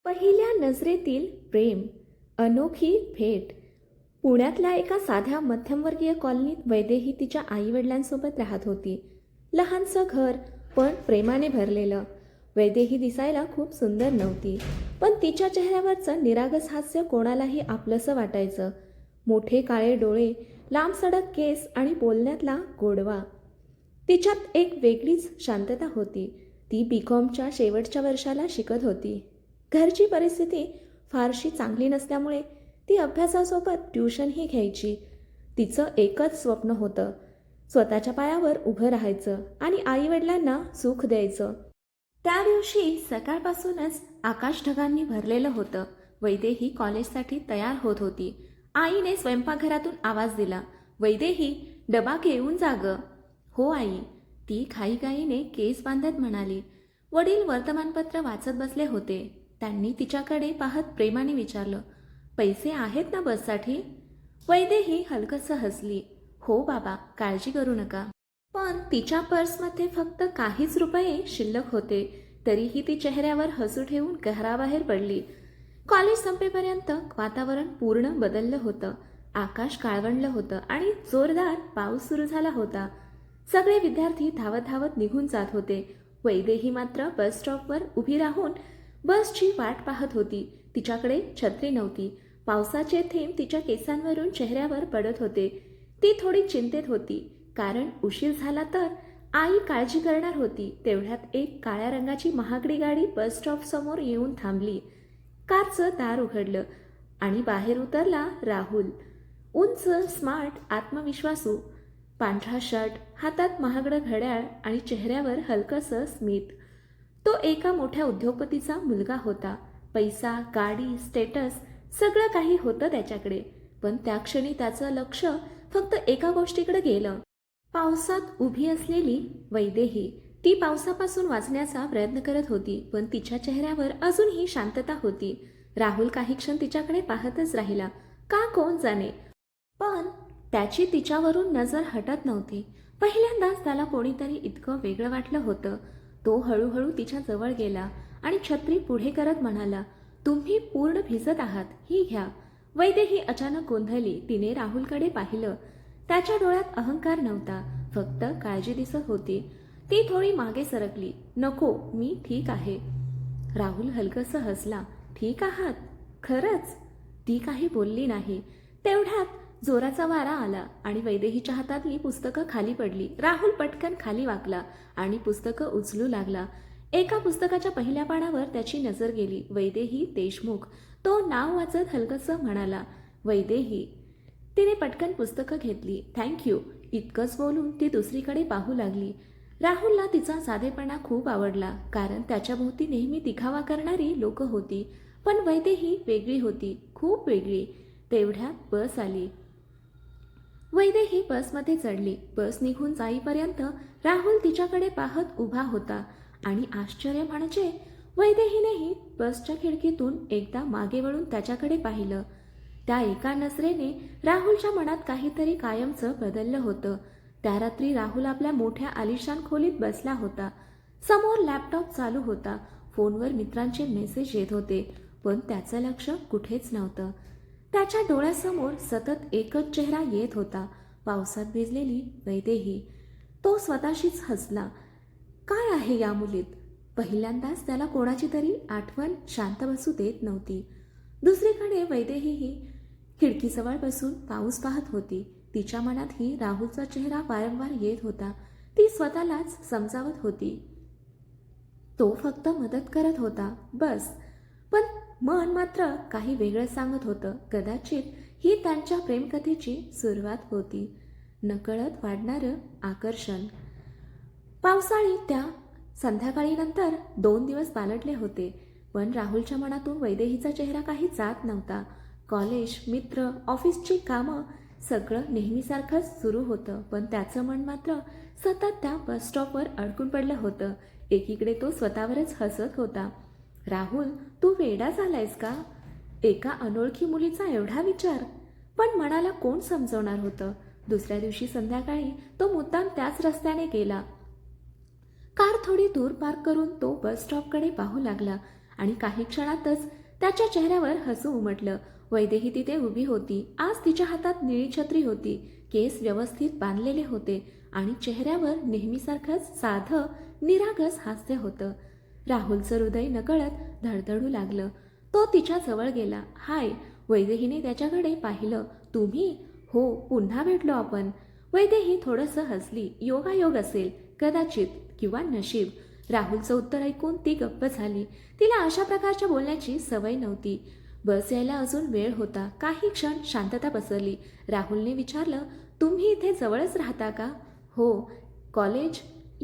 पहिल्या नजरेतील प्रेम, अनोखी भेट. पुण्यातल्या एका साध्या मध्यमवर्गीय कॉलनीत वैदेही तिच्या आईवडिलांसोबत राहत होती. लहानसं घर, पण प्रेमाने भरलेलं. वैदेही दिसायला खूप सुंदर नव्हती, पण तिच्या चेहऱ्यावरचं निरागस हास्य कोणालाही आपलंसं वाटायचं. मोठे काळे डोळे, लांब सडक केस आणि बोलण्यातला गोडवा. तिच्यात एक वेगळीच शांतता होती. ती बीकॉमच्या शेवटच्या वर्षाला शिकत होती. घरची परिस्थिती फारशी चांगली नसल्यामुळे ती अभ्यासासोबत ट्युशनही घ्यायची. तिचं एकच स्वप्न होतं, स्वतःच्या पायावर उभं राहायचं आणि आईवडिलांना सुख द्यायचं. त्या दिवशी सकाळपासूनच आकाश ढगांनी भरलेलं होतं. वैदेही कॉलेजसाठी तयार होत होती. आईने स्वयंपाकघरातून आवाज दिला, "वैदेही, डबा घेऊन जा गं." "हो आई," ती घाईघाईने केस बांधत म्हणाली. वडील वर्तमानपत्र वाचत बसले होते. त्यांनी तिच्याकडे पाहत प्रेमाने विचारलं, "पैसे आहेत ना बससाठी?" वैदेही हलकसं हसली. "हो बाबा, काळजी करू नका." पण तिच्या पर्समध्ये फक्त काहीच रुपये शिल्लक होते. तरीही ती चेहऱ्यावर हसू ठेवून घराबाहेर पडली. कॉलेज संपेपर्यंत वातावरण पूर्ण बदललं होतं. आकाश काळवंडलं होतं आणि जोरदार पाऊस सुरू झाला होता. सगळे विद्यार्थी धावत धावत निघून जात होते. वैदेही मात्र बस स्टॉपवर उभी राहून बसची वाट पाहत होती. तिच्याकडे छत्री नव्हती. पावसाचे थेंब तिच्या केसांवरून चेहऱ्यावर पडत होते. ती थोडी चिंतेत होती, कारण उशीर झाला तर आई काळजी करणार होती. तेवढ्यात एक काळ्या रंगाची महागडी गाडी बस स्टॉप समोर येऊन थांबली. कारचं दार उघडलं आणि बाहेर उतरला राहुल. उंच, स्मार्ट, आत्मविश्वासू. पांढरा शर्ट, हातात महागडं घड्याळ आणि चेहऱ्यावर हलकंसं स्मित. तो एका मोठ्या उद्योगपतीचा मुलगा होता. पैसा, गाडी, स्टेटस सगळं काही होतं त्याच्याकडे. पण त्या क्षणी त्याचं लक्ष फक्त एका गोष्टीकडे गेलं. पावसात उभी असलेली वैदेही. ती पावसापासून वाचण्याचा प्रयत्न करत होती, पण तिच्या चेहऱ्यावर अजूनही शांतता होती. राहुल काही क्षण तिच्याकडे पाहतच राहिला. का कोण जाणे, पण त्याची तिच्यावरून नजर हटत नव्हती. पहिल्यांदाच त्याला कोणीतरी इतकं वेगळं वाटलं होतं. तो हळूहळू तिच्या जवळ गेला आणि छत्री पुढे करत म्हणाला, "तुम्ही पूर्ण भिजत आहात, ही घ्या." वैदेही अचानक गोंधळली. तिने राहुलकडे पाहिलं. त्याच्या डोळ्यात अहंकार नव्हता, फक्त काळजी दिसत होती. ती थोडी मागे सरकली. "नको, मी ठीक आहे." राहुल हलकसं हसला. "ठीक आहात? खरंच?" ती काही बोलली नाही. तेवढ्यात जोराचा वारा आला आणि वैदेहीच्या हातातली पुस्तकं खाली पडली. राहुल पटकन खाली वाकला आणि पुस्तकं उचलू लागला. एका पुस्तकाच्या पहिल्या पानावर त्याची नजर गेली. वैदेही देशमुख. तो नाव वाचत हलकसं म्हणाला, "वैदेही." तिने पटकन पुस्तकं घेतली. "थँक्यू." इतकंच बोलून ती दुसरीकडे पाहू लागली. राहुलला तिचा साधेपणा खूप आवडला, कारण त्याच्याभोवती नेहमी दिखावा करणारी लोकं होती. पण वैदेही वेगळी होती, खूप वेगळी. तेवढ्यात बस आली. वैदेही बसमध्ये चढली. बस निघून जाईपर्यंत राहुल तिच्याकडे पाहत उभा होता आणि आश्चर्य म्हणजे वैदेहीनेही बसच्या खिडकीतून एकदा मागे वळून त्याच्याकडे पाहिलं. त्या एका नजरेने राहुलच्या मनात काहीतरी कायमचं बदललं होतं. त्या रात्री राहुल आपल्या मोठ्या आलिशान खोलीत बसला होता. समोर लॅपटॉप चालू होता. फोनवर मित्रांचे मेसेज येत होते, पण त्याचं लक्ष कुठेच नव्हतं. त्याच्या डोळ्यासमोर सतत एकच चेहरा येत होता, पावसात भिजलेली वैदेही. तो स्वतःशीच हसला. काय आहे या मुलीत? पहिल्यांदाच त्याला कोणाची तरी आठवण शांत बसू देत नव्हती. दुसरीकडे वैदेहीही खिडकीजवळ बसून पाऊस पाहत होती. तिच्या मनातही राहुलचा चेहरा वारंवार येत होता. ती स्वतःलाच समजावत होती, तो फक्त मदत करत होता, बस. पण मन मात्र काही वेगळं सांगत होतं. कदाचित ही त्यांच्या प्रेमकथेची सुरुवात होती. नकळत वाढणारं आकर्षण. पावसाळी त्या संध्याकाळीनंतर 2 दिवस पालटले होते, पण राहुलच्या मनातून वैदेहीचा चेहरा काही जात नव्हता. कॉलेज, मित्र, ऑफिसची कामं सगळं नेहमीसारखंच सुरू होतं, पण त्याचं मन मात्र सतत त्या बस स्टॉपवर अडकून पडलं होतं. एकीकडे तो स्वतःवरच हसत होता. "राहुल, तू वेडा झालायस का? एका अनोळखी मुलीचा एवढा विचार?" पण मनाला कोण समजवणार होतं? दुसऱ्या दिवशी संध्याकाळी तो मुद्दाम त्याच रस्त्याने गेला. कार थोडी दूर पार्क करून तो बस स्टॉपकडे पाहू लागला आणि काही क्षणातच त्याच्या चेहऱ्यावर हसू उमटलं. वैदेही तिथे उभी होती. आज तिच्या हातात निळी छत्री होती. केस व्यवस्थित बांधलेले होते आणि चेहऱ्यावर नेहमीसारखंच साधं निरागस हास्य होतं. राहुलचं हृदय नकळत धडधडू लागलं. तो तिच्या जवळ गेला. हाय. वैदेहीने त्याच्याकडे पाहिलं. तुम्ही? हो, पुन्हा भेटलो आपण. वैदेही थोडंसं हसली. योगायोग असेल कदाचित, किंवा नशीब. राहुलचं उत्तर ऐकून ती गप्प झाली. तिला अशा प्रकारच्या बोलण्याची सवय नव्हती. बस यायला अजून वेळ होता. काही क्षण शांतता पसरली. राहुलने विचारलं, तुम्ही इथे जवळच राहता का? हो. कॉलेज?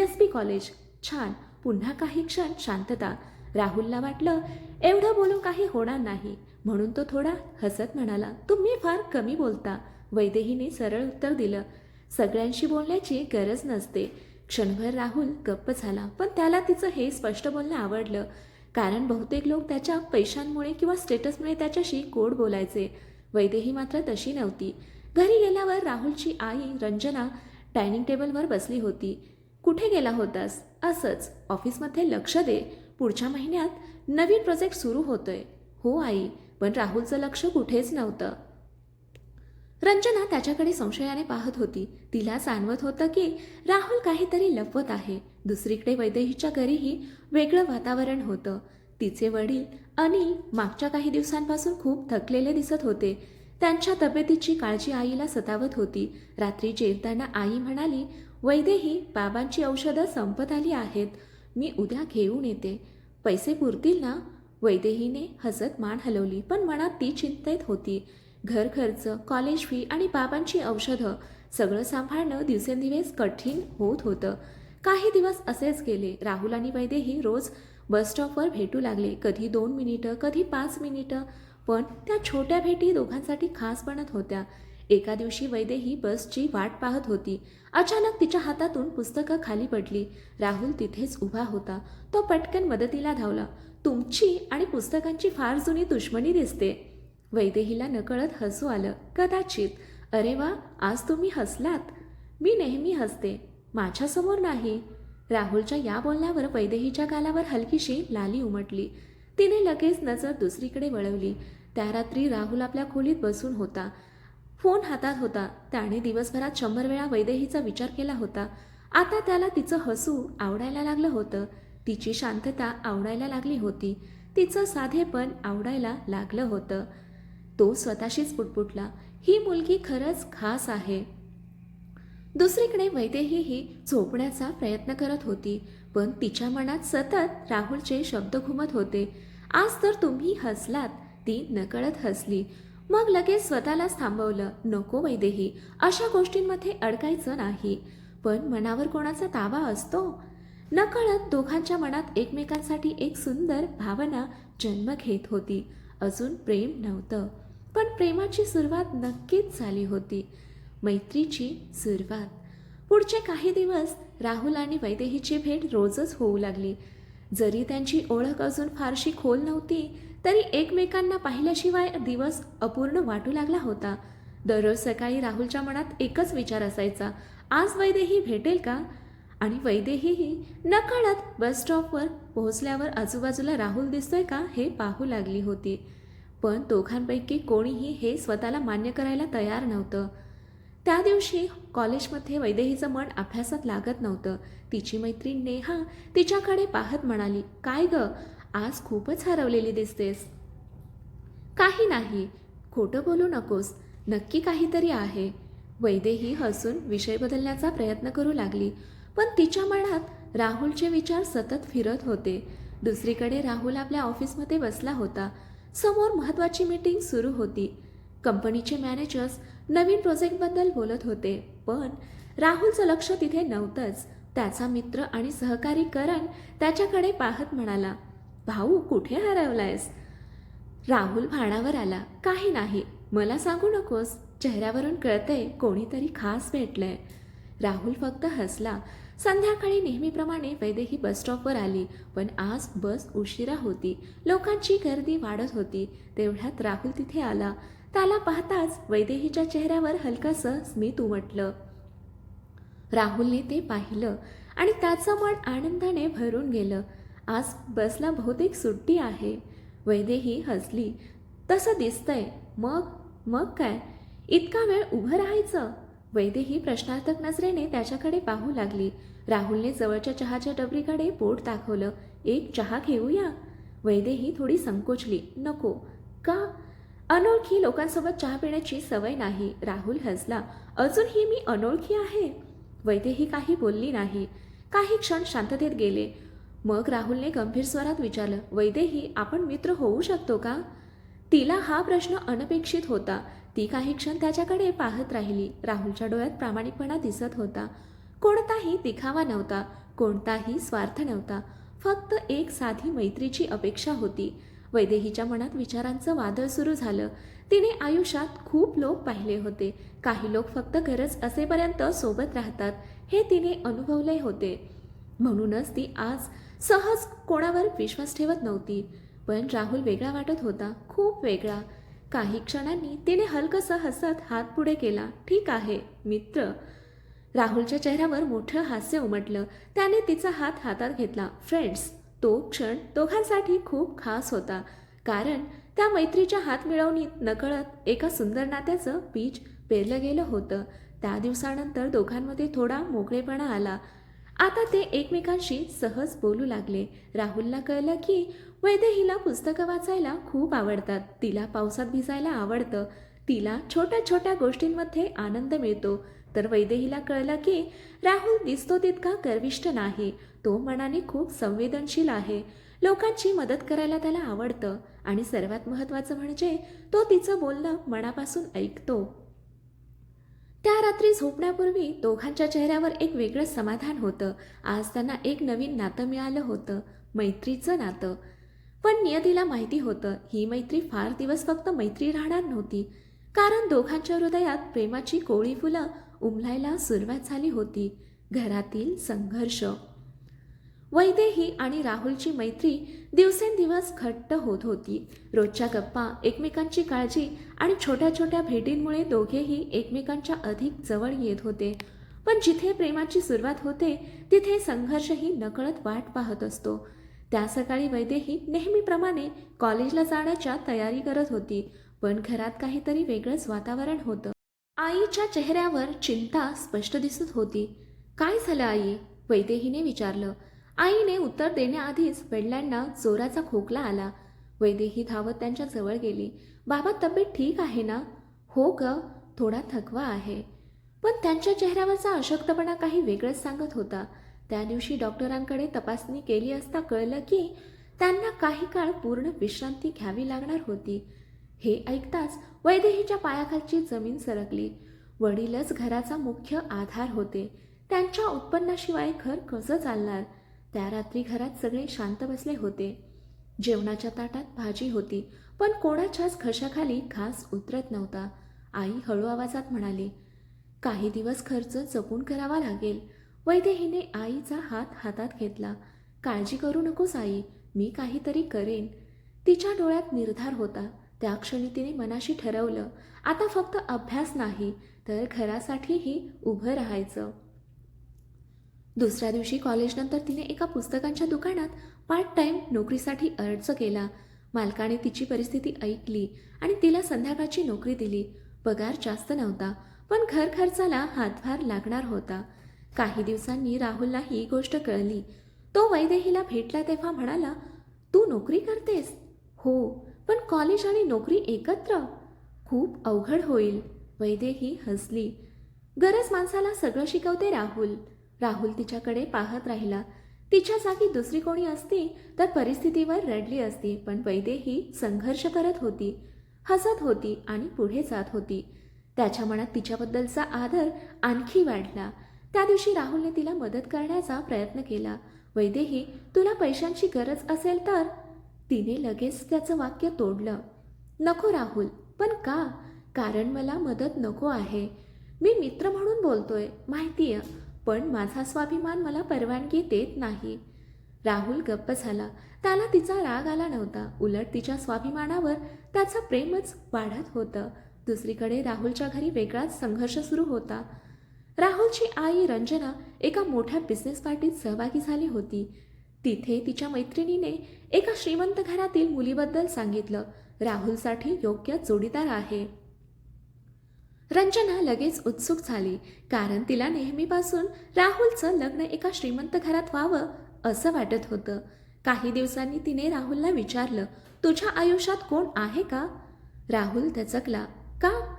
SP college. छान. पुन्हा काही क्षण शांतता. राहुलला वाटलं एवढं बोलून काही होणार नाही, म्हणून तो थोडा हसत म्हणाला, तुम्ही फार कमी बोलता. वैदेहीने सरळ उत्तर दिलं, सगळ्यांशी बोलण्याची गरज नसते. क्षणभर राहुल गप्प झाला, पण त्याला तिचं हे स्पष्ट बोलणं आवडलं. कारण बहुतेक लोक त्याच्या पैशांमुळे किंवा स्टेटसमुळे त्याच्याशी गोड बोलायचे. वैदेही मात्र तशी नव्हती. घरी गेल्यावर राहुलची आई रंजना डायनिंग टेबलवर बसली होती. कुठे गेला होतास? असंच. ऑफिसमध्ये लक्ष दे. पुढच्या महिन्यात नवीन प्रोजेक्ट सुरू होतोय. हो आई, पण राहुलचं लक्ष कुठेच नव्हतं. रंजना त्याच्याकडे संशयाने पाहत होती. तिला जाणवत होतं की राहुल काहीतरी लपवत आहे. दुसरीकडे वैदेहीच्या घरीही वेगळं वातावरण होतं. तिचे वडील अनिल मागच्या काही दिवसांपासून खूप थकलेले दिसत होते. त्यांच्या तब्येतीची काळजी आईला सतावत होती. रात्री जेवताना आई म्हणाली, वैदेही, बाबांची औषधं संपत आली आहेत. मी उद्या घेऊन येते. पैसे पुरतील ना? वैदेहीने हसत मान हलवली, पण मनात ती चिंतेत होती. घर खर्च, कॉलेज फी आणि बाबांची औषधं सगळं सांभाळणं दिवसेंदिवस कठीण होत होतं. काही दिवस असेच गेले. राहुल आणि वैदेही रोज बसस्टॉपवर भेटू लागले. कधी 2 मिनिटं, कधी 5 मिनिटं, पण त्या छोट्या भेटी दोघांसाठी खास बनत होत्या. एका दिवशी वैदेही बसची वाट पाहत होती. अचानक तिच्या हातातून पुस्तकं खाली पडली. राहुल तिथेच उभा होता. तो पटकन मदतीला धावला. तुमची आणि पुस्तकांची फार जुनी दुश्मनी दिसते. वैदेहीला नकळत हसू आलं. कदाचित. अरे वा, आज तुम्ही हसलात. मी नेहमी हसते. माझ्यासमोर नाही. राहुलच्या या बोलण्यावर वैदेहीच्या गालावर हलकीशी लाली उमटली. तिने लगेच नजर दुसरीकडे वळवली. त्या रात्री राहुल आपल्या खोलीत बसून होता. फोन हातात होता. त्याने दिवसभरात 100 वेळा वैदेहीचा विचार केला होता. आता त्याला तिचं हसू आवडायला लागलं होतं. तिची शांतता आवडायला लागली होती. तिचं साधेपण आवडायला लागलं होतं. तो स्वतःशीच पुटपुटला, ही मुलगी खरंच खास आहे. दुसरीकडे वैदेहीही झोपण्याचा प्रयत्न करत होती, पण तिच्या मनात सतत राहुलचे शब्द घुमत होते. आज तर तुम्ही हसलात. ती नकळत हसली. मग लगेच स्वतःलाच थांबवलं. नको वैदेही, अशा गोष्टींमध्ये अडकायचं नाही. पण मनावर कोणाचा ताबा असतो? नकळत दोघांच्या मनात एकमेकांसाठी एक सुंदर भावना जन्म घेत होती. अजून प्रेम नव्हतं, पण प्रेमाची सुरुवात नक्कीच झाली होती. मैत्रीची सुरुवात. पुढचे काही दिवस राहुल आणि वैदेहीची भेट रोजच होऊ लागली. जरी त्यांची ओळख अजून फारशी खोल नव्हती, तरी एकमेकांना पाहिल्याशिवाय दिवस अपूर्ण वाटू लागला होता. दररोज सकाळी राहुलच्या मनात एकच विचार असायचा, आज वैदेही भेटेल का? आणि वैदेहीही नकळत बस स्टॉपवर पोहोचल्यावर आजूबाजूला राहुल दिसतोय का हे पाहू लागली होती. पण दोघांपैकी कोणीही हे स्वतःला मान्य करायला तयार नव्हतं. त्या दिवशी कॉलेजमध्ये वैदेहीचं मन अभ्यासात लागत नव्हतं. तिची मैत्रीण नेहा तिच्याकडे पाहत म्हणाली, काय ग, आज खूपच हरवलेली दिसतेस. काही नाही, खोटं बोलू नकोस, नक्की काहीतरी आहे. वैदेही हसून विषय बदलण्याचा प्रयत्न करू लागली, पण तिच्या मनात राहुलचे विचार सतत फिरत होते. दुसरीकडे राहुल आपल्या ऑफिसमध्ये बसला होता. समोर महत्त्वाची मीटिंग सुरू होती. कंपनीचे मॅनेजर्स नवीन प्रोजेक्टबद्दल बोलत होते, पण राहुलचं लक्ष तिथे नव्हतंच. त्याचा मित्र आणि सहकारी करण त्याच्याकडे पाहत म्हणाला, भाऊ कुठे हरवलायस? राहुल भाणावर आला, काही नाही, मला सांगू नकोस, चेहऱ्यावरून कळतंय कोणीतरी खास भेटलंय. राहुल फक्त हसला. संध्याकाळी नेहमीप्रमाणे वैदेही बस स्टॉपवर आली, पण आज बस उशिरा होती. लोकांची गर्दी वाढत होती. तेवढ्यात राहुल तिथे आला. त्याला पाहताच वैदेहीच्या चेहऱ्यावर हलकंसं स्मित उमटलं. राहुलने ते पाहिलं आणि त्याचं मन आनंदाने भरून गेलं. आज बसला बहुतेक सुट्टी आहे. वैदेही हसली. तसं दिसतंय. मग मग काय? इतका वेळ उभं राहायचं? वैदेही प्रश्नार्थक नजरेने त्याच्याकडे पाहू लागली. राहुलने जवळच्या चहाच्या डबरीकडे बोट दाखवलं. एक चहा घेऊया? वैदेही थोडी संकोचली. नको. का? अनोळखी लोकांसोबत चहा पिण्याची सवय नाही. राहुल हसला. अजूनही मी अनोळखी आहे? वैदेही काही बोलली नाही. काही क्षण शांततेत गेले. मग राहुलने गंभीर स्वरात विचारलं, वैदेही, आपण मित्र होऊ शकतो का? तिला हा प्रश्न अनपेक्षित होता. ती काही क्षण त्याच्याकडे पाहत राहिली. राहुलच्या डोळ्यात प्रामाणिकपणा दिसत होता. कोणताही दिखावा नव्हता, कोणताही स्वार्थ नव्हता. फक्त एक साधी मैत्रीची अपेक्षा होती. वैदेहीच्या मनात विचारांचं वादळ सुरू झालं. तिने आयुष्यात खूप लोक पाहिले होते. काही लोक फक्त गरज असेपर्यंत सोबत राहतात, हे तिने अनुभवले होते. म्हणूनच ती आज सहज कोणावर विश्वास ठेवत नव्हती. पण राहुल वेगळा वाटत होता, खूप वेगळा. काही क्षणांनी तिने हलकसं हसत हात पुढे केला. ठीक आहे, मित्र. राहुलच्या चेहऱ्यावर मोठं हास्य उमटलं. त्याने तिचा हात हातात घेतला. फ्रेंड्स. तो क्षण दोघांसाठी खूप खास होता, कारण त्या मैत्रीच्या हात मिळवणीत नकळत एका सुंदर नात्याचं बीज पेरलं गेलं होतं. त्या दिवसानंतर दोघांमध्ये थोडा मोकळेपणा आला. आता ते एकमेकांशी सहज बोलू लागले. राहुलला कळलं की वैदेहीला पुस्तकं वाचायला खूप आवडतात. तिला पावसात भिजायला आवडतं. तिला छोट्या छोट्या गोष्टींमध्ये आनंद मिळतो. तर वैदेहीला कळलं की राहुल दिसतो तितका गर्विष्ठ नाही. तो मनाने खूप संवेदनशील आहे. लोकांची मदत करायला त्याला आवडतं. आणि सर्वात महत्त्वाचं म्हणजे तो तिचं बोलणं मनापासून ऐकतो. त्या रात्री झोपण्यापूर्वी दोघांच्या चेहऱ्यावर एक वेगळं समाधान होतं. आज त्यांना एक नवीन नातं मिळालं होतं, मैत्रीचं नातं. पण नियतीला माहिती होतं, ही मैत्री फार दिवस फक्त मैत्री राहणार नव्हती. कारण दोघांच्या हृदयात प्रेमाची कोवळी फुलं उमलायला सुरुवात झाली होती. घरातील संघर्ष. वैदेही आणि राहुलची मैत्री दिवसेंदिवस घट्ट होत होती. रोजच्या गप्पा, एकमेकांची काळजी आणि छोट्या छोट्या भेटींमुळे दोघेही एकमेकांच्या अधिक जवळ येत होते. पण जिथे प्रेमाची सुरुवात होते, तिथे संघर्षही नकळत वाट पाहत असतो. त्या सकाळी वैदेही नेहमीप्रमाणे कॉलेजला जाण्याच्या तयारी करत होती. पण घरात काहीतरी वेगळंच वातावरण होतं. आईच्या चेहऱ्यावर चिंता स्पष्ट दिसत होती. काय झालं आई? वैदेहीने विचारलं. आईने उत्तर देण्याआधीच वडिलांना जोराचा खोकला आला. वैदेही धावत त्यांच्या जवळ गेली. बाबा, तब्येत ठीक आहे ना? हो ग, थोडा थकवा आहे. पण त्यांच्या चेहऱ्यावरचा अशक्तपणा काही वेगळंच सांगत होता. त्या दिवशी डॉक्टरांकडे तपासणी केली असता कळलं की त्यांना काही काळ पूर्ण विश्रांती घ्यावी लागणार होती. हे ऐकताच वैदेहीच्या पायाखालची जमीन सरकली. वडीलच घराचा मुख्य आधार होते. त्यांच्या उत्पन्नाशिवाय घर कसं चालणार? त्या रात्री घरात सगळे शांत बसले होते. जेवणाच्या ताटात भाजी होती, पण कोणाच्याच घशाखाली घास उतरत नव्हता. आई हळू आवाजात म्हणाली, काही दिवस खर्च जपून करावा लागेल. वैदेहीने आईचा हात हातात घेतला. काळजी करू नकोस आई, मी काहीतरी करेन. तिच्या डोळ्यात निर्धार होता. त्या क्षणी तिने मनाशी ठरवलं, आता फक्त अभ्यास नाही तर घरासाठीही उभं राहायचं. दुसऱ्या दिवशी कॉलेजनंतर तिने एका पुस्तकांच्या दुकानात पार्ट टाईम नोकरीसाठी अर्ज केला. मालकाने तिची परिस्थिती ऐकली आणि तिला संध्याकाळची नोकरी दिली. पगार जास्त नव्हता, पण घर खर्चाला हातभार लागणार होता. काही दिवसांनी राहुलला ही गोष्ट कळली. तो वैदेहीला भेटला तेव्हा म्हणाला, तू नोकरी करतेस? हो, पण कॉलेज आणि नोकरी एकत्र? खूप अवघड होईल. वैदेही हसली. गरज माणसाला सगळं शिकवते राहुल. राहुल तिच्याकडे पाहत राहिला. तिच्या जागी दुसरी कोणी असती तर परिस्थितीवर रडली असती. पण वैदेही संघर्ष करत होती, हसत होती आणि पुढे जात होती. त्याच्या मनात तिच्याबद्दलचा आदर आणखी वाढला. त्या दिवशी राहुलने तिला मदत करण्याचा प्रयत्न केला. वैदेही, तुला पैशांची गरज असेल तर? तिने लगेच त्याचं वाक्य तोडलं. नको राहुल. पण का? कारण मला मदत नको आहे. मी मित्र म्हणून बोलतोय, माहितीय, पण माझा स्वाभिमान मला परवानगी देत नाही. राहुल गप्प झाला. त्याला तिचा राग आला नव्हता, उलट तिच्या स्वाभिमानावर त्याचं प्रेमच वाढत होतं. दुसरीकडे राहुलच्या घरी वेगळाच संघर्ष सुरू होता. राहुलची आई रंजना एका मोठ्या बिझनेस पार्टीत सहभागी झाली होती. तिथे तिच्या मैत्रिणीने एका श्रीमंत घरातील मुलीबद्दल सांगितलं. राहुलसाठी योग्य जोडीदार आहे. रंजना लगेच उत्सुक झाली, कारण तिला नेहमीपासून राहुलचं लग्न एका श्रीमंत घरात व्हावं असं वाटत होतं. काही दिवसांनी तिने राहुलला विचारलं, तुझ्या आयुष्यात कोण आहे का? राहुल दचकला. का?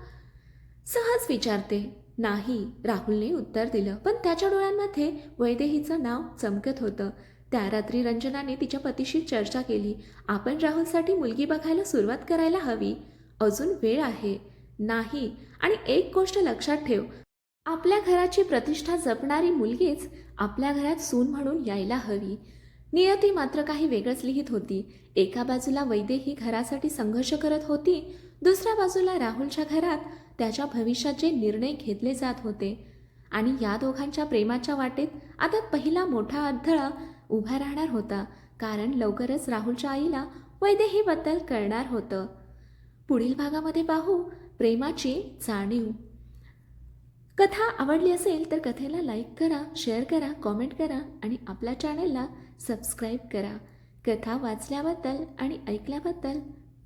सहज विचारते. नाही, राहुलने उत्तर दिलं, पण त्याच्या डोळ्यांमध्ये वैदेहीचं नाव चमकत होतं. त्या रात्री रंजनाने तिच्या पतीशी चर्चा केली. आपण राहुलसाठी मुलगी बघायला सुरुवात करायला हवी. अजून वेळ आहे. नाही, आणि एक गोष्ट लक्षात ठेव, आपल्या घराची प्रतिष्ठा जपणारी मुलगीच आपल्या घरात सून म्हणून यायला हवी. नियती मात्र काही वेगळंच लिहित होती. एका बाजूला वैदेही घरासाठी संघर्ष करत होती, दुसऱ्या बाजूला राहुलच्या घरात त्याच्या भविष्याचे निर्णय घेतले जात होते. आणि या दोघांच्या प्रेमाच्या वाटेत आता पहिला मोठा अडथळा उभा राहणार होता, कारण लवकरच राहुलच्या आईला वैदेहीबद्दल कळणार होतं. पुढील भागामध्ये पाहू प्रेमाची जाणीव. कथा आवडली असेल तर कथेला लाईक करा, शेअर करा, कॉमेंट करा आणि आपल्या चॅनलला सबस्क्राईब करा. कथा वाचल्याबद्दल आणि ऐकल्याबद्दल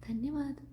धन्यवाद.